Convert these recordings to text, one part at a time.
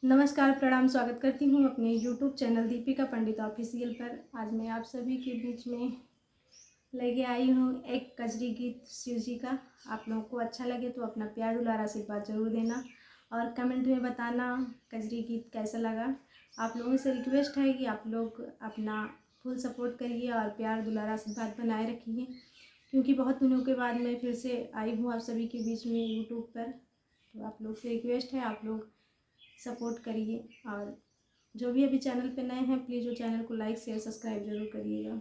नमस्कार, प्रणाम। स्वागत करती हूँ अपने YouTube चैनल दीपिका पंडित ऑफिशियल पर। आज मैं आप सभी के बीच में लेके आई हूँ एक कजरी गीत शिव जी का। आप लोगों को अच्छा लगे तो अपना प्यार दुलार आशीर्वाद जरूर देना और कमेंट में बताना कजरी गीत कैसा लगा। आप लोगों से रिक्वेस्ट है कि आप लोग अपना फुल सपोर्ट करिए और प्यार दुलार आशीर्वाद बनाए रखिए, क्योंकि बहुत दिनों के बाद मैं फिर से आई हूँ आप सभी के बीच में यूट्यूब पर। तो आप लोग से रिक्वेस्ट है, आप लोग सपोर्ट करिए और जो भी अभी चैनल पे नए हैं प्लीज़ वो चैनल को लाइक शेयर सब्सक्राइब जरूर करिएगा।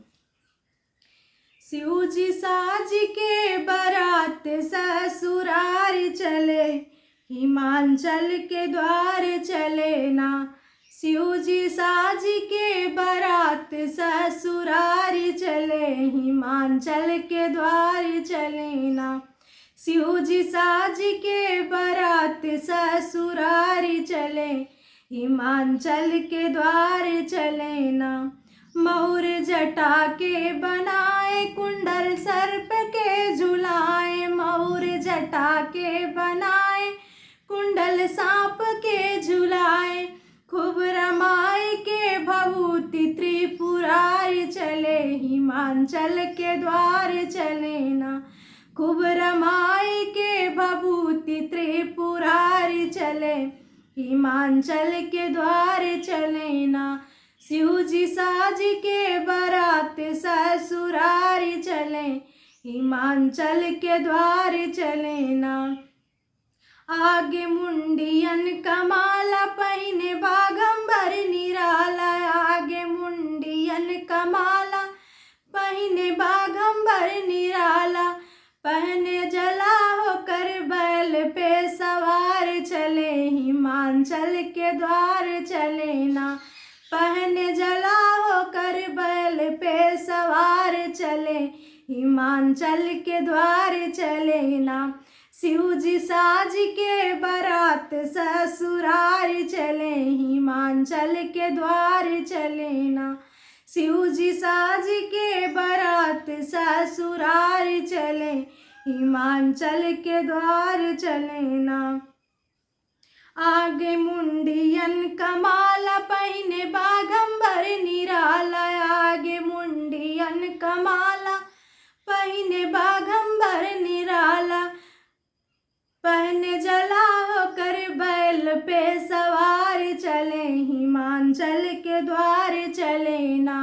शिव जी साज के बारात ससुरार चले, हिमांचल के द्वार चले ना। शिव जी साज के बारात ससुरार चले, हिमांचल के द्वार चले ना। शिव जी साज के बारात ससुरारी चले, हिमांचल के द्वार चले ना। मऊर जटा के बनाए कुंडल सर्प के झुलाए, मऊर जटा के बनाए कुंडल सांप के झुलाए। खूब रमाई के भभूति त्रिपुरारी चले, हिमांचल के द्वार चले ना। खूब रमाई के भभूति त्रिपुरारी चले, हिमांचल के द्वार चले ना। शिव जी साज के बारात ससुरारी चले, हिमांचल के द्वार चले ना। आगे मुंडियन कमाला पहिने बागंबर निराला, आगे मुंडियन कमाला पहिने बागंबर निराला। पहने जला होकर बैल पे सवार चले, हिमांचल के द्वार चले ना। पहने जला होकर बैल पे सवार चले, हिमांचल के द्वार चले ना। शिव जी साज के बारात ससुरार चले, हिमांचल के द्वार चले ना। शिव जी साज के बारात ससुरार चले, हिमांचल के द्वार चले ना। आगे मुंडियन कमाला पहिने बागंबर निराला, आगे मुंडियन कमाला पहिने बागंबर निराला। पहने जला होकर बैल पे सवार चले, हिमांचल के द्वार चले ना।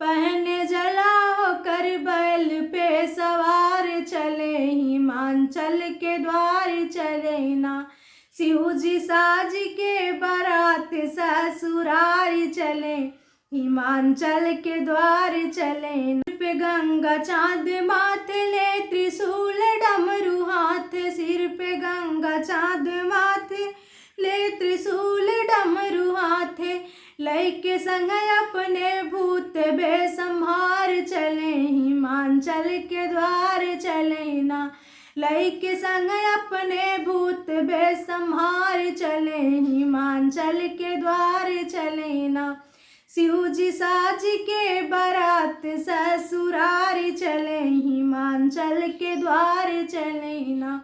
पहने जला होकर बैल पे सवार चले, हिमांचल के द्वार चले ना। शिव जी साज के बारात ससुरारी चले, हिमांचल के द्वार चले ना। पे गंगा चांद माथे ले त्रिशूल डमरू हाथ, सिर पे गंगा चांद माथे ले त्रिशूल डमरू हाथे। लैके संग अपने भूत बेसंहार चले, हिमांचल के द्वार चले ना। लैके संग अपने भूत बेसंहार चले, हिमांचल के द्वार चले ना। शिव जी साज के बारात ससुरारी चले, हिमांचल के द्वार चले ना।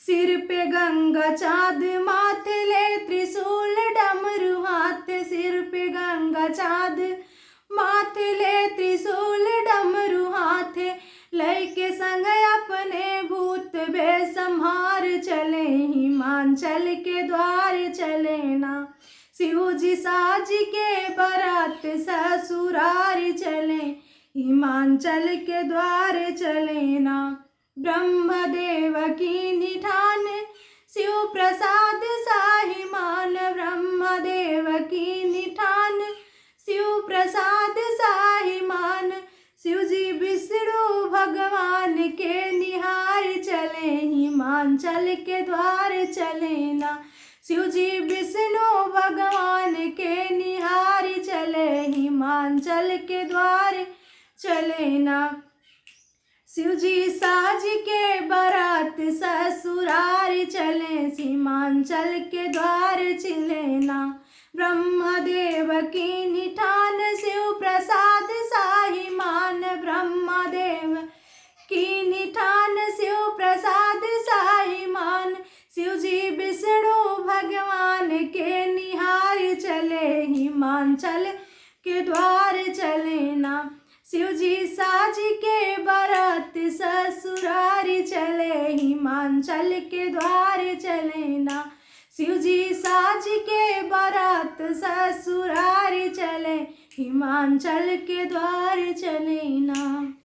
सिर पे गंगा चाँद माथे ले त्रिशूल डमरू हाथ, सिर पे गंगा चाँद माथे ले त्रिशूल डमरू हाथ। लैके संग अपने भूत बेसंहार चले, हिमांचल के द्वार चले ना। शिव जी साज के बारात ससुरारी चले, हिमांचल के द्वार चले ना। ब्रह्मदेव की निठान शिव प्रसाद साहिमान, ब्रह्मदेव की निठान शिव प्रसाद साहिमान। शिव जी विष्णु भगवान के निहार चले, हिमांचल के द्वार चले ना। शिव जी विष्णु भगवान के निहार चले, हिमांचल के द्वार चले ना। शिव जी साज के बारात ससुरारी चले, हिमांचल के द्वार चले ना। ब्रह्मदेव की निठान शिव प्रसाद साहिमान, ब्रह्मदेव की निठान शिव प्रसाद साहिमान। शिव जी विष्णु भगवान के निहार हिमाचल के द्वार चले ना। शिव जी साज के बारात ससुरारी चले, हिमाचल के द्वार चले ना। शिव जी साज के बारात ससुरारी चले, हिमाचल के द्वार चले ना।